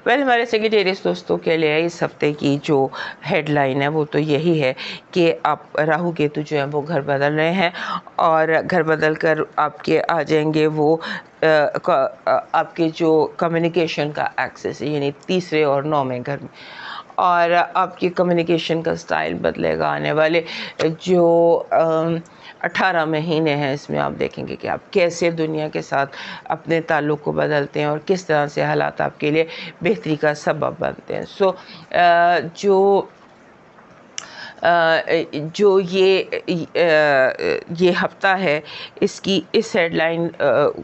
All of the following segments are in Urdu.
ہمارے سیکریٹریس دوستوں کے لیے اس ہفتے کی جو ہیڈ لائن ہے وہ تو یہی ہے کہ آپ راہو کیتو جو ہیں وہ گھر بدل رہے ہیں اور گھر بدل کر آپ کے آ جائیں گے وہ آپ کے جو کمیونیکیشن کا ایکسس ہے، یعنی تیسرے اور 9ویں گھر میں، اور آپ کی کمیونیکیشن کا سٹائل بدلے گا. آنے والے جو 18 مہینے ہیں اس میں آپ دیکھیں گے کہ آپ کیسے دنیا کے ساتھ اپنے تعلق کو بدلتے ہیں اور کس طرح سے حالات آپ کے لیے بہتری کا سبب بنتے ہیں. جو یہ ہفتہ ہے اس ہیڈ لائن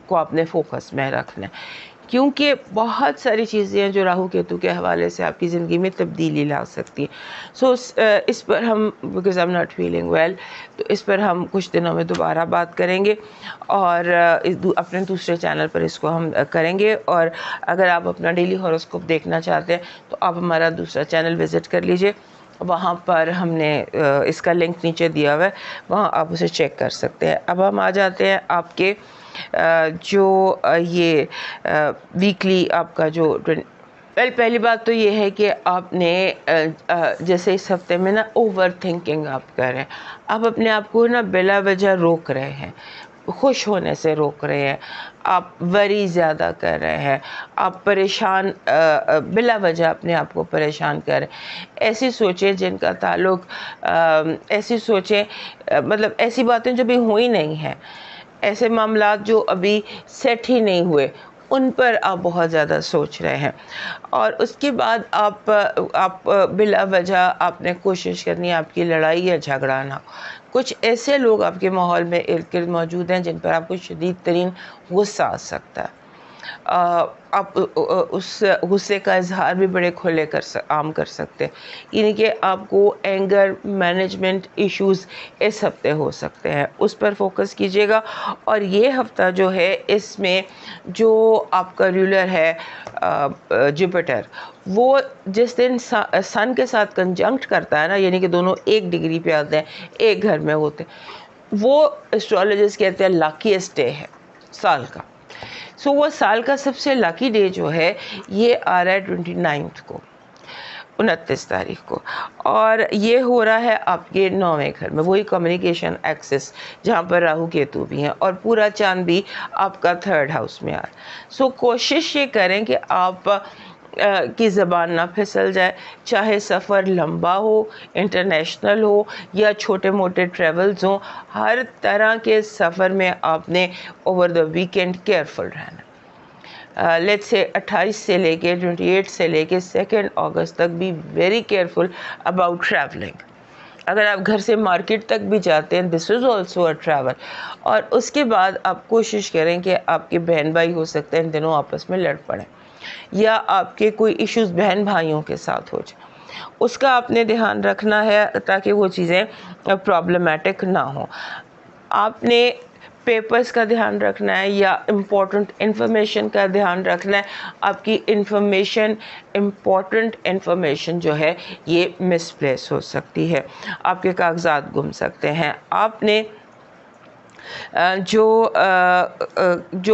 کو آپ نے فوکس میں رکھنا ہے، کیونکہ بہت ساری چیزیں ہیں جو راہو کیتو کے حوالے سے آپ کی زندگی میں تبدیلی لا سکتی ہیں. اس پر ہم because I am not feeling well, تو اس پر ہم کچھ دنوں میں دوبارہ بات کریں گے اور اپنے دوسرے چینل پر اس کو ہم کریں گے. اور اگر آپ اپنا ڈیلی ہاروسکوپ دیکھنا چاہتے ہیں تو آپ ہمارا دوسرا چینل وزٹ کر لیجئے، وہاں پر ہم نے اس کا لنک نیچے دیا ہوا ہے، وہاں آپ اسے چیک کر سکتے ہیں. اب ہم آ جاتے ہیں آپ کے جو یہ ویکلی آپ کا جو پہلی بات تو یہ ہے کہ آپ نے جیسے اس ہفتے میں نا اوور تھنکنگ آپ کر رہے ہیں، آپ اپنے آپ کو نا بلا وجہ روک رہے ہیں، خوش ہونے سے روک رہے ہیں، آپ وری زیادہ کر رہے ہیں، آپ پریشان بلا وجہ اپنے آپ کو پریشان کر رہے ہیں. ایسی سوچیں جن کا تعلق ایسی سوچیں مطلب ایسی باتیں جو بھی ہوئی نہیں ہیں، ایسے معاملات جو ابھی سیٹ ہی نہیں ہوئے، ان پر آپ بہت زیادہ سوچ رہے ہیں. اور اس کے بعد آپ بلا وجہ آپ نے کوشش کرنی ہے آپ کی لڑائی یا جھگڑا نہ ہو. کچھ ایسے لوگ آپ کے ماحول میں ارد گرد موجود ہیں جن پر آپ کو شدید ترین غصہ آ سکتا ہے. آپ اس غصے کا اظہار بھی بڑے کھلے عام کر سکتے ہیں، یعنی کہ آپ کو اینگر مینجمنٹ ایشوز اس ہفتے ہو سکتے ہیں، اس پر فوکس کیجیے گا. اور یہ ہفتہ جو ہے اس میں جو آپ کا رولر ہے جوپیٹر، وہ جس دن سن کے ساتھ کنجنکٹ کرتا ہے نا، یعنی کہ دونوں 1 ڈگری پہ آتے ہیں، ایک گھر میں ہوتے ہیں، وہ اسٹرالوجرز کہتے ہیں لاکیسٹ ڈے ہے سال کا. وہ سال کا سب سے لاکی ڈے جو ہے یہ آ رہا ہے 29 کو، 29 تاریخ کو، اور یہ ہو رہا ہے آپ کے 9ویں گھر میں، وہی کمیونیکیشن ایکسس جہاں پر راہو کیتو بھی ہیں، اور پورا چاند بھی آپ کا 3rd ہاؤس میں آ رہا ہے. کوشش یہ کریں کہ آپ کی زبان نہ پھسل جائے، چاہے سفر لمبا ہو، انٹرنیشنل ہو یا چھوٹے موٹے ٹریولز ہوں، ہر طرح کے سفر میں آپ نے اوور دا ویکینڈ کیئرفل رہنا. لیٹس سے 28 سے لے کے 28 سے لے کے 2 اگست تک بھی ویری کیئرفل اباؤٹ ٹریولنگ. اگر آپ گھر سے مارکیٹ تک بھی جاتے ہیں، دس از آلسو اے ٹریول. اور اس کے بعد آپ کوشش کریں کہ آپ کے بہن بھائی ہو سکتے ہیں ان دنوں آپس میں لڑ پڑیں، یا آپ کے کوئی ایشوز بہن بھائیوں کے ساتھ ہو جائیں، اس کا آپ نے دھیان رکھنا ہے تاکہ وہ چیزیں پرابلمٹک نہ ہوں. آپ نے پیپرز کا دھیان رکھنا ہے یا امپورٹنٹ انفارمیشن کا دھیان رکھنا ہے. آپ کی امپورٹنٹ انفارمیشن جو ہے یہ مس پلیس ہو سکتی ہے، آپ کے کاغذات گم سکتے ہیں. آپ نے جو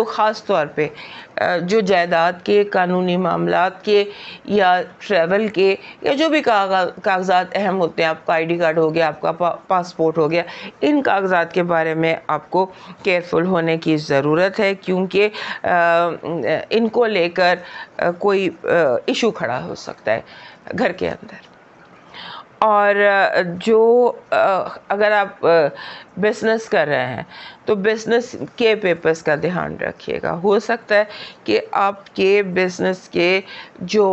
خاص طور پہ جو جائیداد کے، قانونی معاملات کے یا ٹریول کے یا جو بھی کاغذات اہم ہوتے ہیں، آپ کا آئی ڈی کارڈ ہو گیا، آپ کا پاسپورٹ ہو گیا، ان کاغذات کے بارے میں آپ کو کیئرفل ہونے کی ضرورت ہے، کیونکہ ان کو لے کر کوئی ایشو کھڑا ہو سکتا ہے گھر کے اندر. اور اگر آپ بزنس کر رہے ہیں تو بزنس کے پیپرز کا دھیان رکھیے گا. ہو سکتا ہے کہ آپ کے بزنس کے جو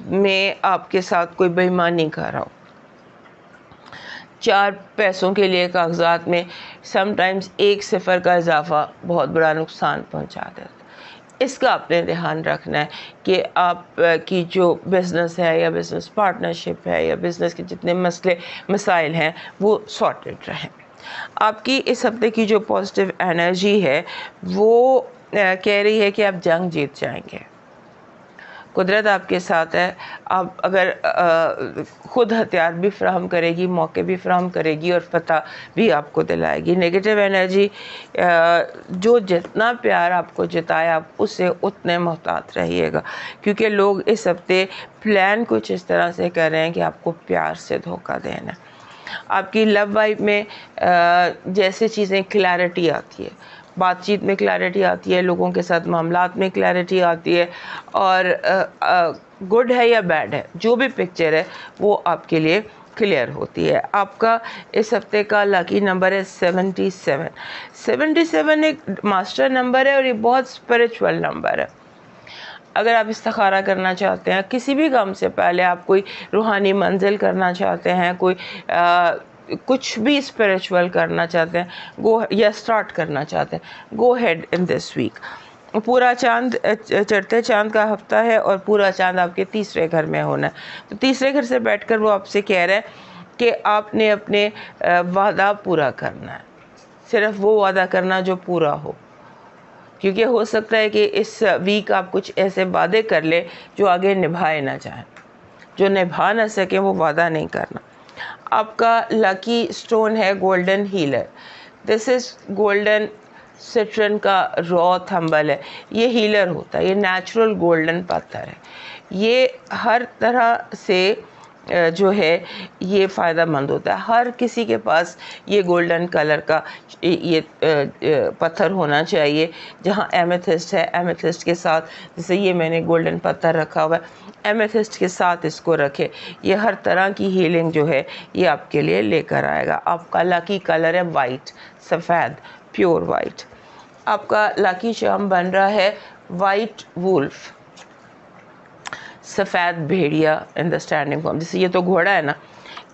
میں آپ کے ساتھ کوئی بے ایمانی کر رہا ہو، 4 پیسوں کے لیے کاغذات میں سم ٹائمز 1 صفر کا اضافہ بہت بڑا نقصان پہنچا دیتا ہے. اس کا آپ نے دھیان رکھنا ہے کہ آپ کی جو بزنس ہے یا بزنس پارٹنرشپ ہے یا بزنس کے جتنے مسائل ہیں وہ سارٹڈ رہیں. آپ کی اس ہفتے کی جو پازیٹیو انرجی ہے وہ کہہ رہی ہے کہ آپ جنگ جیت جائیں گے. قدرت آپ کے ساتھ ہے. آپ اگر خود ہتھیار بھی فراہم کرے گی, موقع بھی فراہم کرے گی, اور فتح بھی آپ کو دلائے گی. نگیٹو انرجی جو جتنا پیار آپ کو جتائے آپ اس سے اتنے محتاط رہیے گا, کیونکہ لوگ اس ہفتے پلان کچھ اس طرح سے کر رہے ہیں کہ آپ کو پیار سے دھوکہ دینا. آپ کی لو لائف میں جیسے چیزیں کلیئرٹی آتی ہے, بات چیت میں کلیئرٹی آتی ہے, لوگوں کے ساتھ معاملات میں کلیئرٹی آتی ہے, اور گڈ ہے یا بیڈ ہے جو بھی پکچر ہے وہ آپ کے لیے کلیئر ہوتی ہے. آپ کا اس ہفتے کا لکی نمبر ہے 77. 77 ایک ماسٹر نمبر ہے اور یہ بہت اسپرچول نمبر ہے. اگر آپ استخارہ کرنا چاہتے ہیں, کسی بھی کام سے پہلے آپ کوئی روحانی منزل کرنا چاہتے ہیں, کوئی کچھ بھی اسپریچول کرنا چاہتے ہیں, گو یا اسٹارٹ کرنا چاہتے ہیں, گو ہیڈ ان دس ویک. پورا چاند چڑھتے چاند کا ہفتہ ہے اور پورا چاند آپ کے تیسرے گھر میں ہونا ہے. تو تیسرے گھر سے بیٹھ کر وہ آپ سے کہہ رہے ہیں کہ آپ نے اپنے وعدہ پورا کرنا ہے, صرف وہ وعدہ کرنا جو پورا ہو, کیونکہ ہو سکتا ہے کہ اس ویک آپ کچھ ایسے وعدے کر لے جو آگے نبھائے نہ چاہیں, جو نبھا نہ سکیں وہ وعدہ نہیں کرنا. آپ کا لکی سٹون ہے گولڈن ہیلر. دس از گولڈن سٹرن کا را تھمبل ہے. یہ ہیلر ہوتا ہے, یہ نیچرل گولڈن پتھر ہے. یہ ہر طرح سے جو ہے یہ فائدہ مند ہوتا ہے. ہر کسی کے پاس یہ گولڈن کلر کا یہ پتھر ہونا چاہیے. جہاں ایمیتھسٹ ہے, ایمیتھسٹ کے ساتھ, جیسے یہ میں نے گولڈن پتھر رکھا ہوا ہے, ایمیتھسٹ کے ساتھ اس کو رکھے. یہ ہر طرح کی ہیلنگ جو ہے یہ آپ کے لیے لے کر آئے گا. آپ کا لکی کلر ہے وائٹ, سفید, پیور وائٹ. آپ کا لکی چارم بن رہا ہے وائٹ وولف, سفید بھیڑیا ان دا اسٹینڈنگ فارم. جیسے یہ تو گھوڑا ہے نا,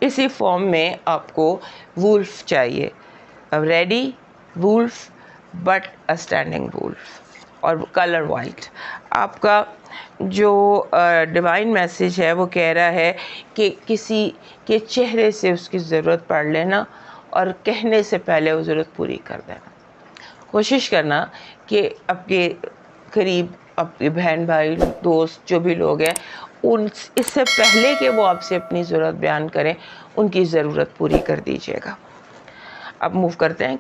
اسی فارم میں آپ کو وولف چاہیے. Ready wolf but a standing wolf, اور کلر وائٹ. آپ کا جو ڈیوائن میسیج ہے وہ کہہ رہا ہے کہ کسی کے چہرے سے اس کی ضرورت پڑ لینا اور کہنے سے پہلے وہ ضرورت پوری کر دینا. کوشش کرنا کہ آپ کے قریب اپنے بہن بھائی دوست جو بھی لوگ ہیں اس سے پہلے کہ وہ آپ سے اپنی ضرورت بیان کریں ان کی ضرورت پوری کر دیجیے گا. اب موو کرتے ہیں